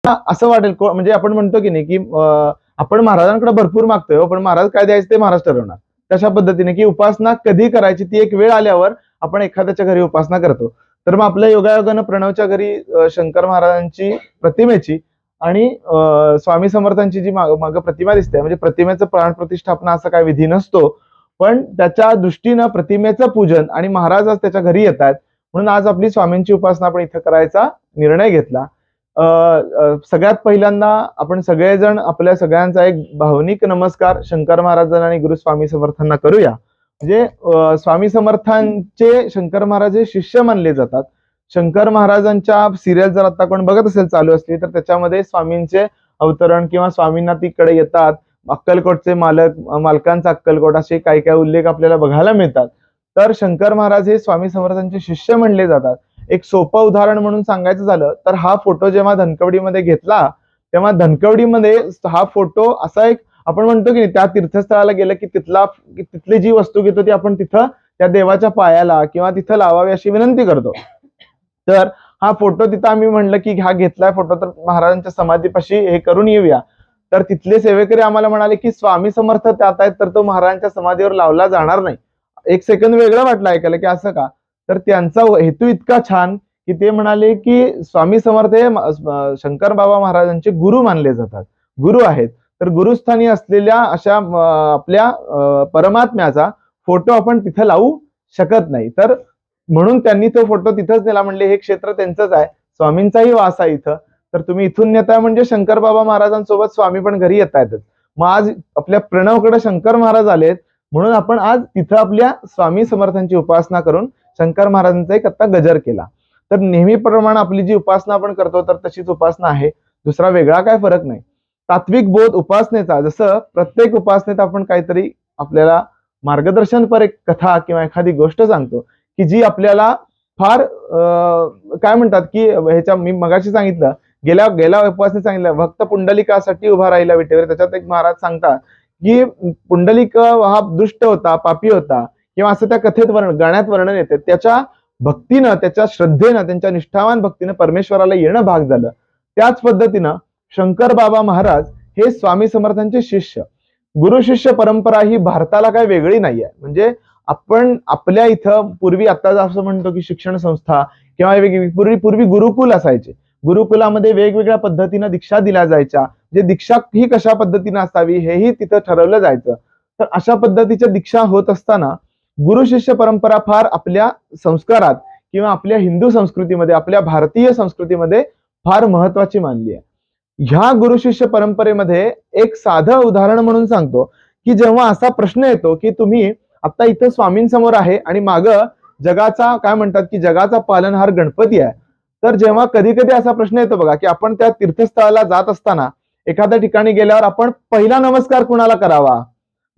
असं वाटेल म्हणजे आपण म्हणतो की नाही की आपण महाराजांकडे भरपूर मागतोय पण महाराज काय द्यायचं ते महाराज ठरवणार. तशा पद्धतीने की उपासना कधी करायची ती एक वेळ आल्यावर आपण एखाद्याच्या घरी उपासना करतो. तर मग आपल्या योगायोगानं प्रणवच्या घरी शंकर महाराजांची प्रतिमेची आणि स्वामी समर्थांची जी माग प्रतिमा दिसते म्हणजे प्रतिमेचं प्राण प्रतिष्ठापना असा काय विधी नसतो, पण त्याच्या दृष्टीनं प्रतिमेचं पूजन आणि महाराज आज त्याच्या घरी येतात म्हणून आज आपली स्वामींची उपासना आपण इथं करायचा निर्णय घेतला. सगळ्यात पहिल्यांदा आपण सगळेजण आपल्या सगळ्यांचा एक भावनिक नमस्कार शंकर महाराजांना आणि गुरु स्वामी समर्थांना करूया. म्हणजे स्वामी समर्थांचे शंकर महाराज हे शिष्य मानले जातात. शंकर महाराजांच्या सिरियल जर आता कोण बघत असेल चालू असली तर त्याच्यामध्ये स्वामींचे अवतरण किंवा स्वामींना तिकडे येतात, अक्कलकोटचे मालकांचा अक्कलकोट असे काही काही उल्लेख आपल्याला बघायला मिळतात. तर शंकर महाराज हे स्वामी समर्थांचे शिष्य म्हणले जातात. एक सोपं उदाहरण म्हणून सांगायचं झालं तर हा फोटो जेव्हा धनकवडीमध्ये घेतला तेव्हा धनकवडीमध्ये हा फोटो असा एक आपण म्हणतो की त्या तीर्थस्थळाला गेलं की तिथली जी वस्तू घेतो ती आपण तिथं त्या देवाच्या पायाला किंवा तिथं लावावी अशी विनंती करतो. तर हा फोटो तिथं आम्ही म्हणलं की हा घेतलाय फोटो तर महाराजांच्या समाधीपाशी हे करून येऊया. तर तिथले सेवेकरी आम्हाला म्हणाले की स्वामी समर्थ त्यात आहेत तर तो महाराजांच्या समाधीवर लावला जाणार नाही. एक सेकंद वेगळं वाटलं ऐकायला की असं का, तर त्यांचा हेतू इतका छान की ते म्हणाले की स्वामी समर्थ हे शंकर बाबा महाराजांचे गुरु मानले जातात, गुरु आहेत. तर गुरुस्थानी असलेल्या अशा आपल्या परमात्म्याचा फोटो आपण तिथं लावू शकत नाही. तर म्हणून त्यांनी तो फोटो तिथंच नेला. म्हणले हे क्षेत्र त्यांचंच आहे, स्वामींचाही वास आहे इथं, तर तुम्ही इथून नेताय म्हणजे शंकर बाबा महाराजांसोबत स्वामी पण घरी येत आहेत. मग आज आपल्या प्रणवकडे शंकर महाराज आलेत म्हणून आपण आज तिथं आपल्या स्वामी समर्थांची उपासना करून शंकर महाराजांचा एक आता गजर केला. तर नेहमीप्रमाणे आपली जी उपासना आपण करतो तर तशीच उपासना आहे, दुसरा वेगळा काय फरक नाही. तात्विक बोध उपासनेचा, जसं प्रत्येक उपासनेत आपण काहीतरी आपल्याला मार्गदर्शनपर एक कथा किंवा एखादी गोष्ट सांगतो की जी आपल्याला फार काय म्हणतात की ह्याच्या मी मगाशी सांगितलं गेल्या उपासनेत सांगितलं भक्त पुंडलिकासाठी उभा राहिला विटेवर. त्याच्यात एक महाराज सांगतात की पुंडलिक हा दुष्ट होता, पापी होता किंवा असं त्या कथेत गाण्यात वर्णन येते. त्याच्या भक्तीनं, त्याच्या श्रद्धेनं, त्यांच्या निष्ठावान भक्तीनं परमेश्वराला येणं भाग झालं. त्याच पद्धतीनं शंकर बाबा महाराज हे स्वामी समर्थांचे शिष्य. गुरु शिष्य परंपरा ही भारताला काही वेगळी नाहीये. म्हणजे आपण आपल्या इथं पूर्वी आता असं म्हणतो की शिक्षण संस्था किंवा पूर्वी गुरुकुल असायचे. गुरुकुलामध्ये वेगवेगळ्या पद्धतीनं दीक्षा दिल्या जायच्या. जे दीक्षा ही कशा पद्धतीनं असावी हेही तिथं ठरवलं जायचं. तर अशा पद्धतीच्या दीक्षा होत असताना गुरु शिष्य परंपरा फार आपल्या संस्कारात किंवा आपल्या हिंदू संस्कृतीमध्ये, आपल्या भारतीय संस्कृतीमध्ये फार महत्वाची मानली आहे. ह्या गुरु शिष्य परंपरेमध्ये एक साधं उदाहरण म्हणून सांगतो की जेव्हा असा प्रश्न येतो की तुम्ही आता इथं स्वामींसमोर आहे आणि मागं जगाचा काय म्हणतात की जगाचा पालनहार गणपती आहे. तर जेव्हा कधी कधी असा प्रश्न येतो बघा की आपण त्या तीर्थस्थळाला जात असताना एखाद्या ठिकाणी गेल्यावर आपण पहिला नमस्कार कुणाला करावा,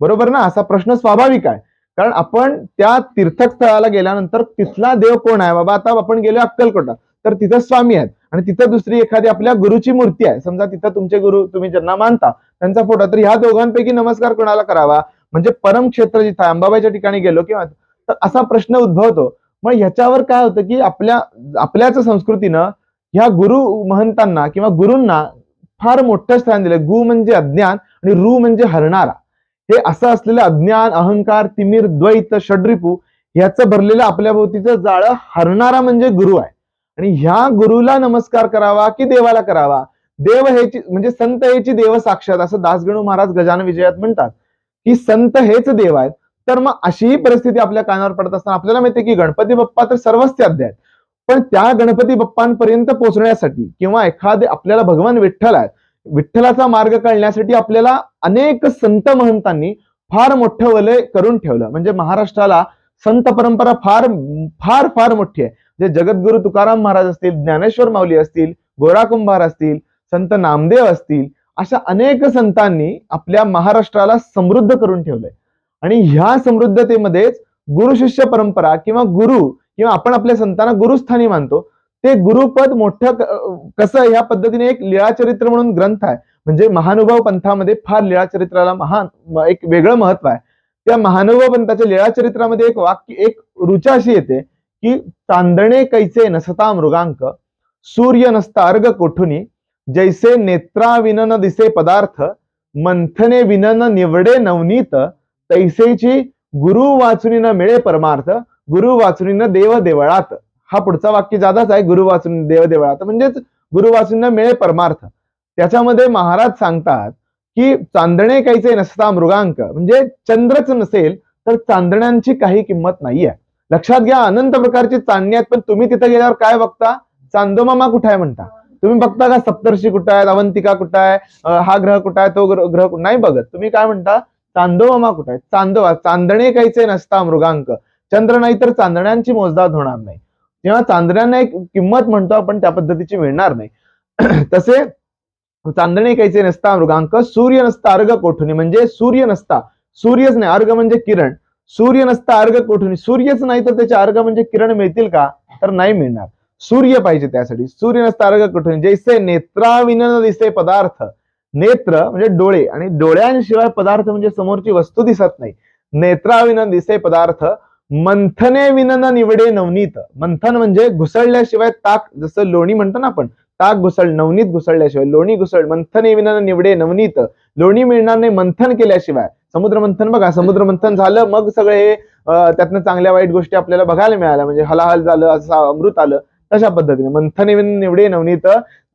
बरोबर ना? असा प्रश्न स्वाभाविक आहे. कारण आपण त्या तीर्थस्थळाला गेल्यानंतर तिथला देव कोण आहे बाबा. आता आपण गेलो अक्कलकोटा तर तिथं स्वामी आहेत आणि तिथं दुसरी एखादी आपल्या गुरुची मूर्ती आहे, समजा तिथं तुमचे गुरु तुम्ही ज्यांना मानता त्यांचा फोटो, तर ह्या दोघांपैकी नमस्कार कोणाला करावा. म्हणजे परम क्षेत्र जिथं अंबाबाईच्या ठिकाणी गेलो किंवा तर असा प्रश्न उद्भवतो. मग ह्याच्यावर काय होतं की आपल्याच संस्कृतीनं ह्या गुरु महंतांना किंवा गुरूंना फार मोठं स्थान दिलं. गु म्हणजे अज्ञान आणि रु म्हणजे हरणारा. हे असं असलेलं अज्ञान, अहंकार, तिमिर, द्वैत, षड्रिपू ह्याचं भरलेलं आपल्या भोवतीचं जाळं हरणारा म्हणजे गुरु आहे. आणि ह्या गुरुला नमस्कार करावा की देवाला करावा. देव हेची म्हणजे संत हेची देव साक्षात असं दासगणू महाराज गजानन विजयात म्हणतात की संत हेच देव आहेत. तर मग अशीही परिस्थिती आपल्या कानावर पडत असताना आपल्याला माहिती की गणपती बाप्पा तर सर्वच त्याद्य आहेत. पण त्या गणपती बाप्पांपर्यंत पोहोचण्यासाठी किंवा एखादे आपल्याला भगवान विठ्ठल आहेत, विठ्ठलाचा मार्ग कळण्यासाठी आपल्याला अनेक संत महंतांनी फार मोठं वलय करून ठेवलं. म्हणजे महाराष्ट्राला संत परंपरा फार फार फार मोठी आहे. जे जगद्गुरु तुकाराम महाराज असतील, ज्ञानेश्वर माऊली असतील, गोरा कुंभार असतील, संत नामदेव असतील, अशा अनेक संतांनी आपल्या महाराष्ट्राला समृद्ध करून ठेवलंय. आणि ह्या समृद्धतेमध्येच गुरु शिष्य परंपरा किंवा गुरु किंवा आपण आपल्या संतांना गुरुस्थानी मानतो. ते गुरुपद मोठं कसं ह्या पद्धतीने एक लीळाचरित्र म्हणून ग्रंथ आहे. म्हणजे महानुभाव पंथामध्ये फार लीळाचरित्राला एक वेगळं महत्व आहे. त्या महानुभाव पंथाच्या लीळाचरित्रामध्ये एक वाक्य, एक ऋचा अशी येते की चांदणे कैसे नसता मृगांक, सूर्य नसता अर्ग कोठुनी, जैसे नेत्रा विनन दिसे पदार्थ, मंथने विनन निवडे नवनीत, तैसेची गुरु वाचुनी न मिळे परमार्थ, गुरु वाचुनी न देव देवळात. हा पुढचा वाक्य जादाच आहे, गुरु वाचून देव देवळात, म्हणजेच गुरु वाचून न मिळे परमार्थ. त्याच्यामध्ये महाराज सांगतात की चांदणे काहीचे नसता मृगांक, म्हणजे चंद्रच नसेल तर चांदण्यांची काही किंमत नाहीये. लक्षात घ्या, अनंत प्रकारची चांदणी आहेत, पण तुम्ही तिथे गेल्यावर काय बघता? चांदोमामा कुठे आहे म्हणता. तुम्ही बघता का सप्तर्षी कुठं आहेत, अवंतिका कुठं आहे, हा ग्रह कुठं आहे, तो ग्रह नाही बघत. तुम्ही काय म्हणता? चांदोमामा कुठं आहे. चांदोवा, चांदणे काहीचे नसता मृगांक, चंद्र नाही तर चांदण्यांची मोजदाद होणार नाही. तेव्हा चांदण्यांना एक किंमत म्हणतो आपण, त्या पद्धतीची मिळणार नाही. तसे चांदणे काहीचे नसता मृगांक, सूर्य नसता अर्घ कोठुनी, म्हणजे सूर्य नसता, सूर्यच नाही, अर्घ म्हणजे किरण, सूर्य नसता अर्घ कोठुनी, सूर्यच नाही तर त्याचे अर्घ म्हणजे किरण मिळतील का? तर नाही मिळणार. सूर्य पाहिजे त्यासाठी. सूर्य नसता अर्घ कोठुनी, जैसे नेत्राविनन दिसे पदार्थ, नेत्र म्हणजे डोळे, आणि डोळ्यांशिवाय पदार्थ म्हणजे समोरची वस्तू दिसत नाही. नेत्राविनन दिसे पदार्थ, मंथने विनन निवडे नवनीत. मंथन म्हणजे घुसळल्याशिवाय ताक, जसं लोणी म्हणतो ना आपण, ताक घुसळ, नवनीत घुसळल्याशिवाय, लोणी घुसळ, मंथने विनन निवडे नवनीत, लोणी मिळणार नाही मंथन केल्याशिवाय. समुद्र मंथन बघा, समुद्र मंथन झालं मग सगळे हे त्यातनं चांगल्या वाईट गोष्टी आपल्याला बघायला मिळाल्या, म्हणजे हलाहल झालं, असं अमृत आलं, तशा पद्धतीने मंथने विनन निवडे नवनीत,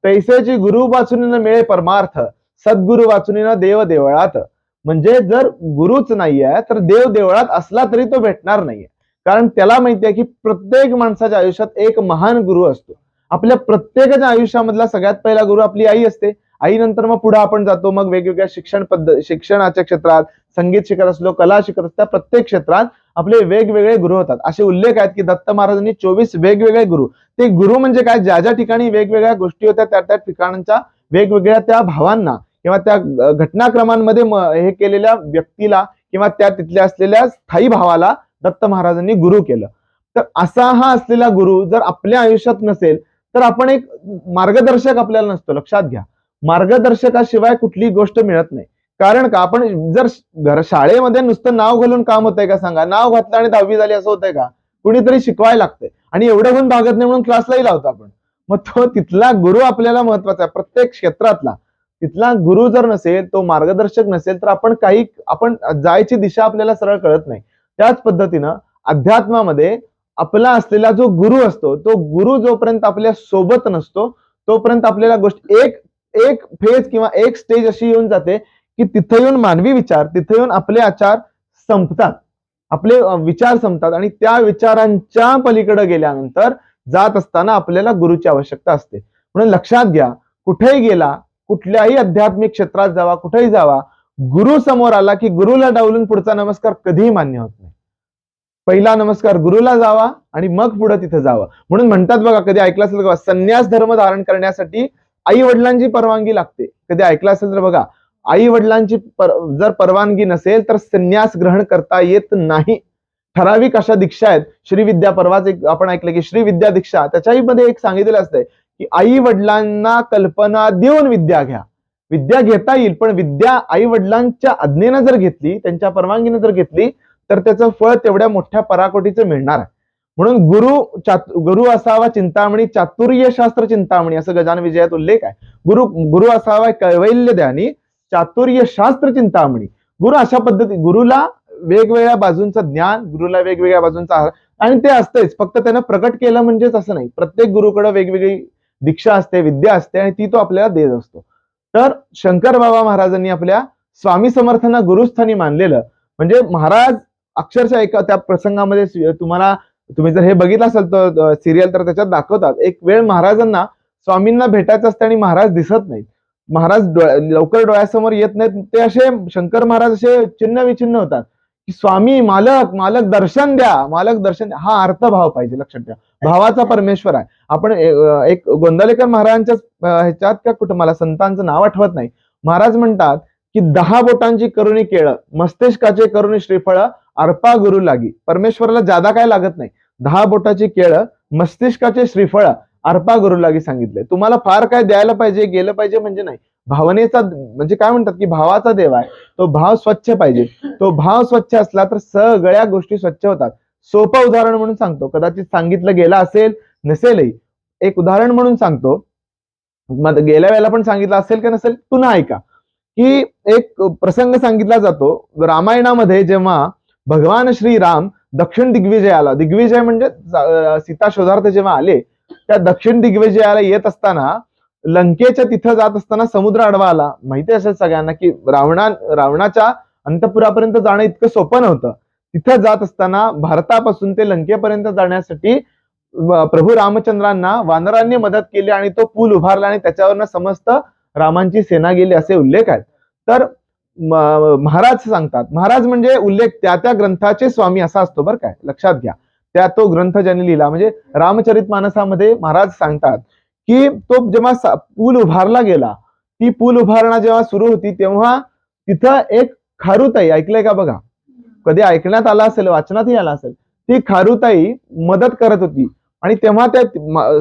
तैसेची गुरु वाचून मिळे परमार्थ, सद्गुरु वाचून देव देवळात. म्हणजे जर गुरुच नाहीये तर देव देवळात असला तरी तो भेटणार नाहीये. कारण त्याला माहिती आहे की प्रत्येक माणसाच्या आयुष्यात एक महान गुरु असतो. आपल्या प्रत्येकाच्या आयुष्यामधला सगळ्यात पहिला गुरु आपली आई असते. आईनंतर मग पुढे आपण जातो, मग वेगवेगळ्या शिक्षणाच्या क्षेत्रात, संगीत शिकत असलो, कला शिकत असलो, त्या प्रत्येक क्षेत्रात आपले वेगवेगळे गुरु होतात. असे उल्लेख आहेत की दत्त महाराजांनी 24 वेगवेगळे गुरु. ते गुरु म्हणजे काय? ज्या ज्या ठिकाणी वेगवेगळ्या गोष्टी होत्या त्या त्या ठिकाणच्या वेगवेगळ्या त्या भावांना किंवा त्या घटनाक्रमांमध्ये हे केलेल्या व्यक्तीला किंवा त्या तिथल्या असलेल्या स्थायी भावाला दत्त महाराजांनी गुरु केलं. तर असा हा असलेला गुरु जर आपल्या आयुष्यात नसेल तर आपण एक मार्गदर्शक आपल्याला नसतो. लक्षात घ्या, मार्गदर्शकाशिवाय कुठली गोष्ट मिळत नाही. कारण का? आपण जर शाळेमध्ये नुसतं नाव घालून काम होतंय का? सांगा. नाव घातलं आणि 10वी झाली असं होतंय का? कुणीतरी शिकवायला लागतंय, आणि एवढं होऊन भागत नाही म्हणून क्लासलाही लावतो आपण. मग तो तिथला गुरु आपल्याला महत्वाचा आहे, प्रत्येक क्षेत्रातला. तिथला गुरु जर नसेल, तो मार्गदर्शक नसेल, तर आपण जायची दिशा आपल्याला सरळ कळत नाही. त्याच पद्धतीनं अध्यात्मामध्ये आपला असलेला जो गुरु असतो, तो गुरु जोपर्यंत आपल्या सोबत नसतो तोपर्यंत आपल्याला गोष्ट एक फेज किंवा एक स्टेज अशी येऊन जाते की तिथे येऊन मानवी विचार, तिथे येऊन आपले आचार संपतात, आपले विचार संपतात, आणि त्या विचारांच्या पलीकडे गेल्यानंतर जात असताना आपल्याला गुरुची आवश्यकता असते. म्हणून लक्षात घ्या, कुठेही गेला, कुठल्याही आध्यात्मिक क्षेत्रात जावा, कुठेही जावा, गुरु समोर आला की गुरुला डावलून पुढचा नमस्कार कधीही मान्य होत नाही. पहिला नमस्कार गुरुला जावा आणि मग पुढे तिथे जावं. म्हणून म्हणतात बघा, कधी ऐकलं असेल बघा, संन्यास धर्म धारण करण्यासाठी आई वडिलांची परवानगी लागते. कधी ऐकलं असेल तर बघा, आई वडिलांची जर परवानगी नसेल तर संन्यास ग्रहण करता येत नाही. ठराविक अशा दीक्षा आहेत. श्रीविद्या, परवाच एक आपण ऐकलं की श्रीविद्या दीक्षा, त्याच्याही मध्ये एक सांगितलेलं असतंय की आई वडिलांना कल्पना देऊन विद्या घ्या. विद्या घेता येईल, पण विद्या आई वडिलांच्या आज्ञेनं जर घेतली, त्यांच्या परवानगीने जर घेतली, तर त्याचं फळ तेवढ्या मोठ्या पराकोटीचं मिळणार आहे. म्हणून गुरु असावा चिंतामणी, चातुर्यशास्त्र चिंतामणी, असं गजानन विजयात उल्लेख आहे. गुरु असावा कैवल्य ध्यानी, चातुर्यशास्त्र चिंतामणी. गुरु अशा पद्धती, गुरुला वेगवेगळ्या बाजूंचं ज्ञान, गुरुला वेगवेगळ्या बाजूंचा, आणि ते असतेच, फक्त त्यानं प्रकट केलं म्हणजेच असं नाही. प्रत्येक गुरुकडे वेगवेगळी दीक्षा असते, विद्या असते, आणि ती तो आपल्याला देत असतो. तर शंकर बाबा महाराजांनी आपल्या स्वामी समर्थांना गुरुस्थानी मानलेलं, म्हणजे महाराज अक्षरशः एका त्या प्रसंगामध्ये तुम्ही जर हे बघितलं असेल तर सिरियल, तर त्याच्यात दाखवतात एक वेळ महाराजांना स्वामींना भेटायचं असतं आणि महाराज दिसत नाहीत. महाराज लवकर डोळ्यासमोर येत नाहीत. ते असे शंकर महाराज असे चिन्ह विचिन्ह होतात की स्वामी, मालक, मालक दर्शन द्या, मालक दर्शन द्या. हा अर्थभाव पाहिजे, लक्षात ठेवा. भावाचा परमेश्वर आहे. आपण एक गोंदवलेकर महाराजांच्या ह्याच्यात का कुठं, मला संतांचं नाव आठवत नाही, महाराज म्हणतात की 10 बोटांची करुणी केळं, मस्तिष्काचे करुणी श्रीफळ, अर्पा गुरु लागी. परमेश्वराला जादा काय लागत नाही. 10 बोटाची केळं, मस्तिष्काचे श्रीफळ, अर्पा गुरु लागी सांगितले. तुम्हाला फार काय द्यायला पाहिजे, गेलं पाहिजे म्हणजे नाही. भावनेचा, म्हणजे काय म्हणतात की भावाचा देव आहे, तो भाव स्वच्छ पाहिजे. तो भाव स्वच्छ असला तर सगळ्या गोष्टी स्वच्छ होतात. सोपं उदाहरण म्हणून सांगतो, कदाचित सांगितलं गेलं असेल, नसेलही. एक उदाहरण म्हणून सांगतो. मग गेल्या वेळेला पण सांगितलं असेल की नसेल, पुन्हा ऐका की एक प्रसंग सांगितला जातो रामायणामध्ये, जेव्हा भगवान श्रीराम दक्षिण दिग्विजयाला, दिग्विजय म्हणजे सीता शोधार्थ जेव्हा आले, त्या दक्षिण दिग्विजयाला येत असताना लंकेच्या तिथं जात असताना समुद्र आडवा आला. माहिती असेल सगळ्यांना की रावणाच्या अंतपुरापर्यंत जाणं इतकं सोपं नव्हतं. तिथं जात असताना भारतापासून ते लंकेपर्यंत जाण्यासाठी प्रभू रामचंद्रांना वानरांनी मदत केली आणि तो पूल उभारला आणि त्याच्यावरनं समस्त रामांची सेना गेली, असे उल्लेख आहेत. तर महाराज सांगतात, महाराज म्हणजे उल्लेख त्या त्या ग्रंथाचे स्वामी असा असतो बरं काय, लक्षात घ्या. त्या तो ग्रंथ ज्यांनी लिहिला, म्हणजे रामचरित मानसामध्ये महाराज सांगतात की तो जेव्हा पूल उभारला गेला, ती पूल उभारणं जेव्हा सुरू होती तेव्हा तिथं एक खारुताई, ऐकलंय का बघा, कधी ऐकण्यात आला असेल, वाचनातही आला असेल, ती खारुताई मदत करत होती. आणि तेव्हा त्या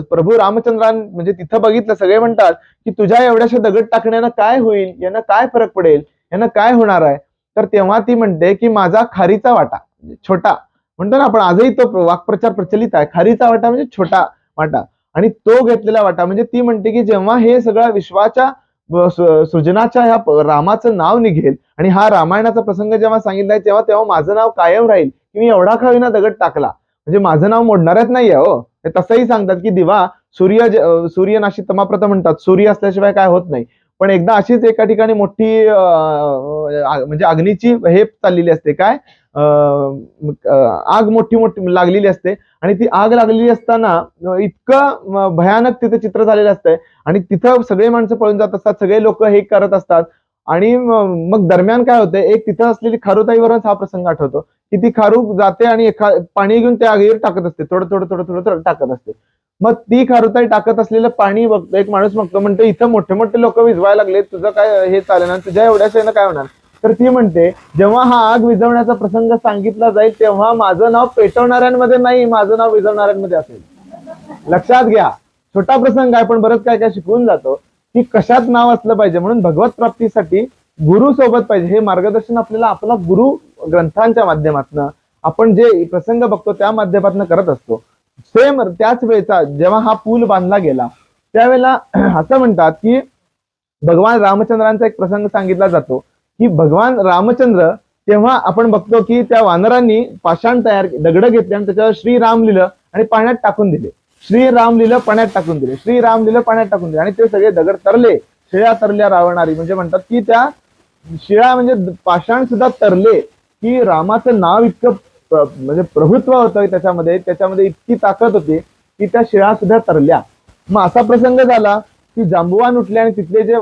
प्रभू रामचंद्रां म्हणजे तिथं बघितलं, सगळे म्हणतात की तुझ्या एवढ्याशा दगड टाकण्यानं काय होईल, यानं काय फरक पडेल, यानं काय होणार आहे. तर तेव्हा ती म्हणते की माझा खारीचा वाटा, छोटा म्हणतो ना आपण, आजही तो वाक्प्रचार प्रचलित आहे, खारीचा वाटा म्हणजे छोटा वाटा. आणि तो घेतलेला वाटा म्हणजे ती म्हणते की जेव्हा हे सगळ्या विश्वाच्या सृजनाच्या ह्या रामाचं नाव निघेल आणि हा रामायणाचा प्रसंग जेव्हा सांगितलाय तेव्हा तेव्हा माझं नाव कायम राहील की मी एवढा का होईना दगड टाकला, म्हणजे माझं नाव मोडणारच नाहीये. हो, तसंही सांगतात की दिवा सूर्यनाशी तमाप्रत म्हणतात, सूर्य असल्याशिवाय काय होत नाही. पण एकदा अशीच एका ठिकाणी मोठी म्हणजे अग्नीची हे चाललेली असते, काय आग मोठी मोठी लागलेली असते आणि ती आग लागलेली असताना इतकं भयानक तिथे चित्र झालेलं असतंय आणि तिथं सगळे माणसं पळून जात असतात, सगळे लोक हे करत असतात. आणि मग दरम्यान काय होतंय, एक तिथं असलेली खारुताईवरच हा प्रसंग आठवतो की ती खारू जाते आणि पाणी घेऊन त्या आगीवर टाकत असते, थोडं थोडं थोडं थोडं थोडं टाकत असते. मग ती खारुताई टाकत असलेलं पाणी बघतो एक माणूस, बघतो, म्हणतो इथं मोठे मोठे लोक विझवायला लागले, तुझं काय हे चालेल, तुझ्या एवढ्याशा काय होणार. तर ती म्हणते जेव्हा हा आग विझवण्याचा प्रसंग सांगितला जाईल तेव्हा माझं नाव पेटवणाऱ्यांमध्ये नाही, माझं नाव विझवणाऱ्यांमध्ये असेल. लक्षात घ्या, छोटा प्रसंग आहे पण बरंच काय काय शिकवून जातो की कशात नाव असलं पाहिजे. म्हणून भगवत प्राप्तीसाठी गुरु सोबत पाहिजे. हे मार्गदर्शन आपल्याला आपला गुरु ग्रंथांच्या माध्यमातून, आपण जे प्रसंग बघतो त्या माध्यमातून करत असतो. सेम त्याच वेळेचा जेव्हा हा पूल बांधला गेला त्यावेळेला असं म्हणतात की भगवान रामचंद्रांचा एक प्रसंग सांगितला जातो की भगवान रामचंद्र तेव्हा आपण बघतो की त्या वानरांनी पाषाण तयार दगड घेतले आणि त्याच्यावर श्रीराम लिहिलं आणि पाण्यात टाकून दिले, श्रीराम लिहिलं पाण्यात टाकून दिले, श्रीराम लिहिलं पाण्यात टाकून दिले आणि ते सगळे दगड तरले, शिळा तरल्या रावणारी, म्हणजे म्हणतात की त्या शिळा म्हणजे पाषाण सुद्धा तरले, की रामाचं नाव इतकं म्हणजे प्रभुत्व होतं त्याच्यामध्ये इतकी ताकद होती की त्या शिळा सुद्धा तरल्या. मग असा प्रसंग झाला की जांबुवान उठले आणि तिथले जे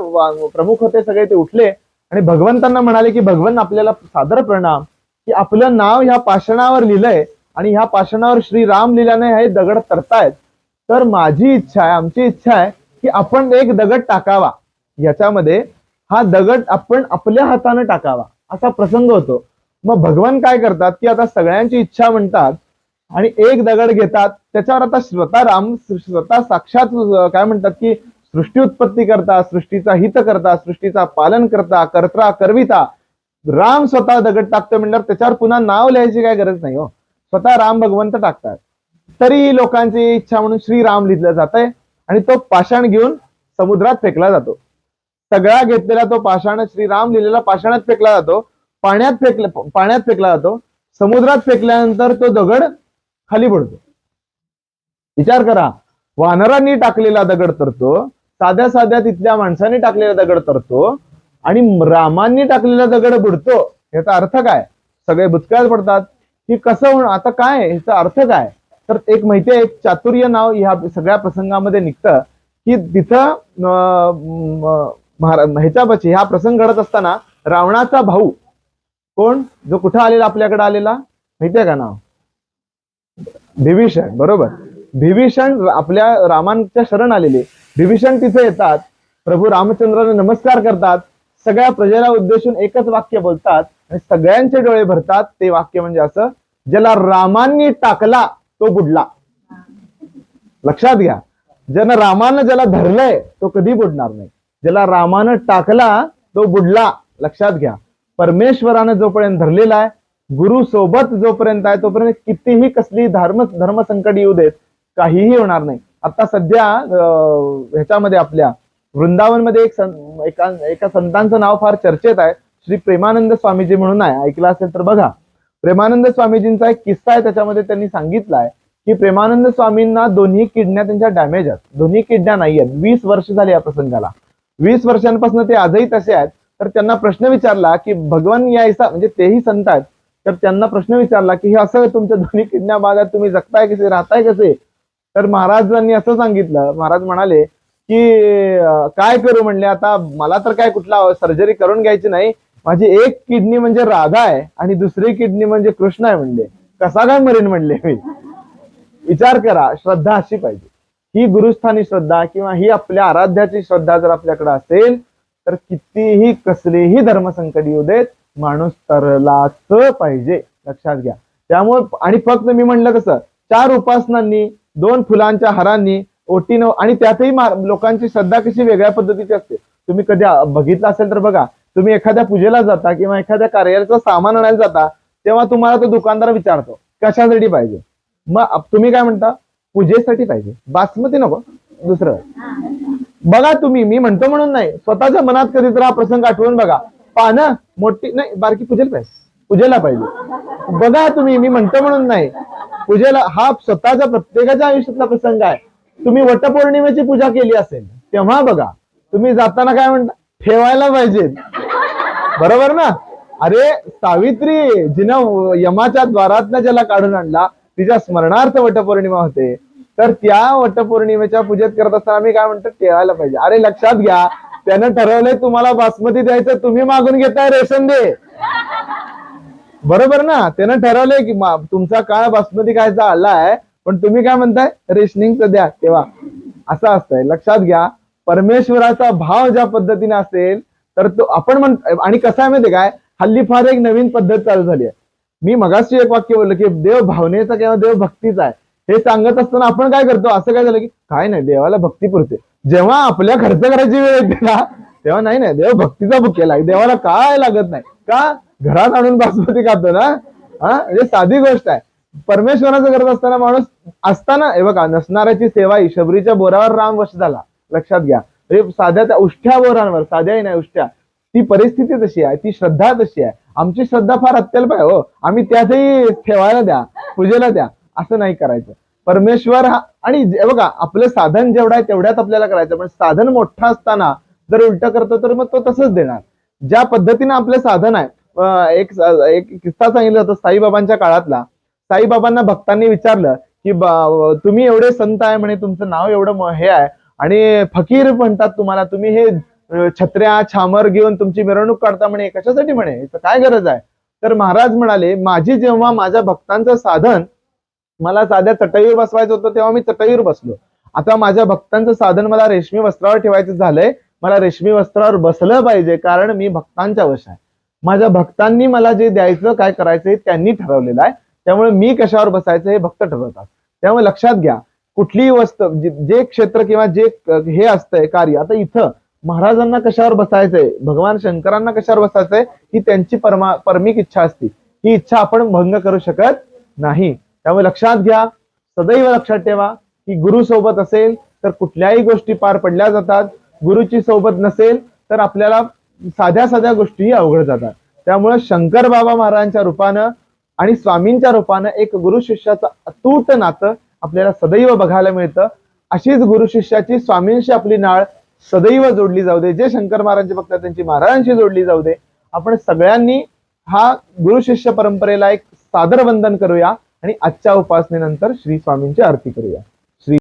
प्रमुख होते सगळे ते उठले आणि भगवंतांना म्हणाले की भगवान आपल्याला सादर प्रणाम, की आपलं नाव ह्या पाषाणावर लिहिलंय आणि ह्या पाषाणावर श्रीराम लिहिल्याने हे दगड तरतायत. तर माझी इच्छा आहे, आमची इच्छा आहे की आपण एक दगड टाकावा याच्यामध्ये, हा दगड आपण आपल्या हाताने टाकावा, असा प्रसंग होतो. मग भगवान काय करतात की आता सगळ्यांची इच्छा म्हणतात आणि एक दगड घेतात, त्याच्यावर आता स्वतः साक्षात काय म्हणतात की सृष्टी उत्पत्ती करता, सृष्टीचा हित करता, सृष्टीचा पालन करता, कर्ता करविता राम स्वतः दगड टाकतो म्हणल्यावर त्याच्यावर पुन्हा नाव लिहायची काय गरज नाही. हो, स्वतः राम भगवंत टाकतात. तरी लोकांची इच्छा म्हणून श्रीराम लिहिलं जात आहे आणि तो पाषाण घेऊन समुद्रात फेकला जातो. सगळा घेतलेला तो पाषाण, श्रीराम लिहिलेला पाषाणात फेकला जातो, पाण्यात फेकला जातो, समुद्रात फेकल्यानंतर तो दगड खाली पडतो. विचार करा, वानरांनी टाकलेला दगड तरतो, साध्या साध्या तिथल्या माणसांनी टाकलेला दगड तरतो आणि रामांनी टाकलेला दगड बुडतो. याचा अर्थ काय? सगळे बुचकळ्यात पडतात की कसं होणार, आता काय ह्याचा अर्थ काय? तर एक माहिती आहे, एक चातुर्य नाव ह्या सगळ्या प्रसंगामध्ये निघतं की तिथं ह्याच्यापाशी हा प्रसंग घडत असताना रावणाचा भाऊ कोण, जो कुठं आलेला, आपल्याकडे आलेला, माहितीये का नाव? विभीषण. बरोबर, विभीषण आपल्या रामांच्या शरण आलेले. विभीषण तिथे येतात, प्रभू रामचंद्राने नमस्कार करतात, सगळ्या प्रजेला उद्देशून एकच वाक्य बोलतात आणि सगळ्यांचे डोळे भरतात. ते वाक्य म्हणजे असं, ज्याला रामांनी टाकला तो बुडला. लक्षात घ्या, ज्यानं रामानं ज्याला धरलंय तो कधी बुडणार नाही, ज्याला रामानं टाकला तो बुडला. लक्षात घ्या, परमेश्वरानं जोपर्यंत धरलेला आहे, गुरु सोबत जोपर्यंत आहे, तोपर्यंत कितीही कसली धर्म संकट येऊ देत, काहीही होणार नाही. आता सध्या ह्याच्यामध्ये आपल्या वृंदावनमध्ये एका संतांचं नाव फार चर्चेत आहे, श्री प्रेमानंद स्वामीजी म्हणून आहे, ऐकलं असेल तर बघा. प्रेमानंद स्वामीजींचा एक किस्सा आहे, त्याच्यामध्ये त्यांनी सांगितलाय की प्रेमानंद स्वामींना दोन्ही किडन्या त्यांच्या डॅमेज आहेत, दोन्ही किडन्या नाही आहेत. 20 वर्ष झाली या प्रसंगाला, 20 वर्षांपासून ते आजही तसे आहेत. तर त्यांना प्रश्न विचारला की भगवान या ऐसा, म्हणजे तेही संत आहेत, तर त्यांना प्रश्न विचारला की हे असं तुमच्या दोन्ही किडन्या बाद आहेत, तुम्ही जगताय कसे, राहताय कसे? तर महाराजांनी असं सांगितलं, महाराज म्हणाले की काय करू म्हणले, आता मला तर काय कुठला सर्जरी करून घ्यायची नाही, माझी एक किडनी म्हणजे राधा आहे आणि दुसरी किडनी म्हणजे कृष्ण आहे, म्हणले कसा काय मरीन म्हणले मी. विचार करा, श्रद्धा अशी पाहिजे, ही गुरुस्थानी श्रद्धा किंवा ही आपल्या आराध्याची श्रद्धा जर आपल्याकडे असेल तर कितीही कसलीही धर्मसंकट येऊ देत, माणूस तरलाच पाहिजे, लक्षात घ्या. त्यामुळे आणि फक्त मी म्हणलं तसं 4 उपासनांनी, 2 फुलांच्या हारांनी, ओटीनं, आणि त्यातही लोकांची श्रद्धा कशी वेगळ्या पद्धतीची असते. तुम्ही कधी बघितलं असेल तर बघा, तुम्ही एखाद्या पूजेला जाता किंवा एखाद्या कार्याचं सामान आणायला जाता, तेव्हा तुम्हाला तो दुकानदार विचारतो कशासाठी पाहिजे, मग तुम्ही काय म्हणता, पूजेसाठी पाहिजे, बासमती नको दुसरं. बघा तुम्ही, मी म्हणतो म्हणून नाही, स्वतःच्या मनात कधीतरी हा प्रसंग आठवून बघा, पानं मोठी नाही बारकी पूजेला पाहिजे, पूजेला पाहिजे. बघा तुम्ही, मी म्हणतो म्हणून नाही, पूजेला, हा स्वतःच्या प्रत्येकाच्या आयुष्यातला प्रसंग आहे. तुम्ही वटपौर्णिमेची पूजा केली असेल तेव्हा बघा, तुम्ही जाताना काय म्हणता, ठेवायला पाहिजे, बरोबर ना. अरे सावित्री जिनं यमाच्या द्वारातनं ज्याला काढून आणला, तिच्या स्मरणार्थ वटपौर्णिमा होते, तर त्या वटपौर्णिमेच्या पूजेत करत असताना आम्ही काय म्हणतो, ठेवायला पाहिजे. अरे लक्षात घ्या, त्यानं ठरवलंय तुम्हाला बासमती द्यायचं, तुम्ही मागून घेताय रेशन दे, बरोबर ना. त्यानं ठरवलंय की तुमचा काळ बासमती खायचा आलाय, पण तुम्ही काय म्हणताय, रेशनिंगचं द्या, तेव्हा असं असतंय. लक्षात घ्या, परमेश्वराचा भाव ज्या पद्धतीने असेल तर तो आपण आणि कसं आहे माहिती काय, हल्ली फार एक नवीन पद्धत चालू झाली आहे. मी मगाशी एक वाक्य बोललो की देव भावनेचा किंवा देव भक्तीचा आहे, हे सांगत असताना आपण काय करतो, असं काय झालं की काय नाही, देवाला भक्ती पुरते. जेव्हा आपल्या खर्च करायची वेळ येते ना, तेव्हा नाही नाही, देव भक्तीचा भुकेला, देवाला काय लागत नाही का, घरात आणून बासमती खातो ना. म्हणजे साधी गोष्ट आहे. परमेश्वराचं करत असताना माणूस असताना, हे बघा, नसणाऱ्याची सेवा ही, शबरीच्या बोरावर राम वश झाला, लक्षात घ्या. साध्या त्या उष्ट्या बोरांवर, साध्याही नाही उष्ट्या, ती परिस्थिती तशी आहे, ती श्रद्धा तशी आहे. आमची श्रद्धा फार अत्यल्प आहे हो, आम्ही त्यातही ठेवायला द्या, पूजेला द्या, असं नाही करायचं. परमेश्वर हा, आणि बघा आपलं साधन जेवढं आहे तेवढ्यात आपल्याला करायचं, पण साधन मोठं असताना जर उलट करतो तर मग तो तसंच देणार. ज्या पद्धतीने आपलं साधन आहे, एक किस्सा सांगितला होता साईबाबांच्या काळातला. साईबाबांना भक्तांनी विचारलं की तुम्ही एवढे संत आहे म्हणे, तुमचं नाव एवढं हे आहे आणि फकीर म्हणतात तुम्हाला, तुम्ही हे छत्र्या छामर घेऊन तुमची मिरवणूक काढता म्हणे, कशासाठी म्हणे, याचं काय गरज आहे? तर महाराज म्हणाले, माझी जेव्हा माझ्या भक्तांचं साधन मला साध्या चटईवर बसवायचं होतं तेव्हा मी चटईवर बसलो. आता माझ्या भक्तांचं साधन मला रेशमी वस्त्रावर ठेवायचं झालंय, मला रेशमी वस्त्रावर बसलं पाहिजे, कारण मी भक्तांच्या वश आहे. माझ्या भक्तांनी मला जे द्यायचं काय करायचं त्यांनी ठरवलेलं आहे, त्यामुळे मी कशावर बसायचं हे भक्त ठरवतात. त्यामुळे लक्षात घ्या, कुठलीही वस्तू, जे क्षेत्र किंवा जे हे असतंय कार्य, आता इथं महाराजांना कशावर बसायचंय, भगवान शंकरांना कशावर बसायचंय, ही त्यांची परमिक इच्छा असते, ही इच्छा आपण भंग करू शकत नाही. त्यामुळे लक्षात घ्या, सदैव लक्षात ठेवा की गुरु सोबत असेल तर कुठल्याही गोष्टी पार पडल्या जातात, गुरुची सोबत नसेल तर आपल्याला साध्या साध्या गोष्टीही अवघड जातात. त्यामुळे शंकर बाबा महाराजांच्या रूपानं आणि स्वामींच्या रूपानं एक गुरु शिष्याचं अतूट नातं आपल्याला सदैव बघायला मिळतं. अशीच गुरु शिष्याची स्वामींशी आपली नाळ सदैव जोडली जाऊ दे. जे शंकर महाराजांचे भक्त त्यांची महाराजांशी जोडली जाऊ दे. आपण सगळ्यांनी हा गुरु शिष्य परंपरेला एक सादर वंदन करूया आणि आजच्या उपासनेनंतर श्री स्वामींची आरती करूया.